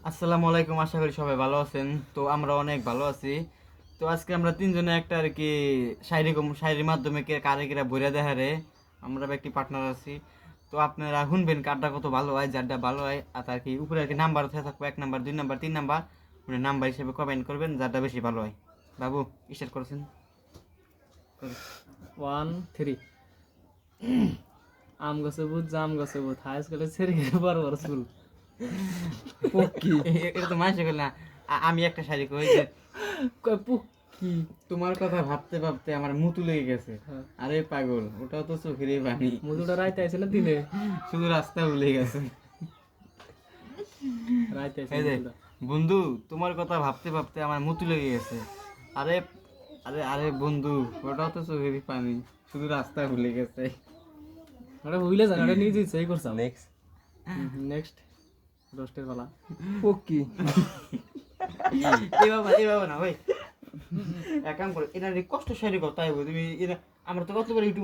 আসসালামু আলাইকুম, আশা করি সবাই ভালো আছেন। তো আমরা অনেক ভালো আছি। তো আজকে আমরা তিনজনে একটা আর কি শায়রির মাধ্যমে কারে কিরা বইরা দেখারে আমরা একটি পার্টনার আছি। তো আপনারা শুনবেন কারটা কত ভালো হয়, যারটা ভালো হয় আর আর কি উপরে আর কি নাম্বার থাকবে, 1 নাম্বার, 2 নাম্বার, 3 নাম্বার, মানে নাম্বার হিসেবে কমেন্ট করবেন যারটা বেশি ভালো হয়। বাবু স্টার্ট করেছেন। 1 3 আম গাছে ভূত জাম গাছে ভূত হাই স্কুলে ছেড়ে গেলে বড় বড় স্কুল পক্ষী এটা তো মানুষ না। আমি একটা শায়রি কই যে কয় পক্ষী তোমার কথা ভাবতে ভাবতে আমার মুতু লেগে গেছে। হ্যাঁ। আরে পাগল, ওটাও তো চোখেরই পানি, মধুটা রাইতে আইছে না দিনে শুধু রাস্তা ভুলে গেছে। রাইতে আইছে এই যে মধুটা বন্ধু, তোমার কথা ভাবতে ভাবতে আমার মুতু লেগে গেছে। আরে আরে আরে বন্ধু, ওটাও তো চোখেরই পানি, শুধু রাস্তা ভুলে গেছে। ওটা ভুলে যান, ওটা নিজে ইচ্ছাই করছাম। নেক্সট। নেক্সট রোস্টের পালা পক্ষী এ বাবা না ভাই, এক কাম করে এটা কষ্ট শাড়ি কথা, তুমি এটা আমরা তো কতবার ইউটিউব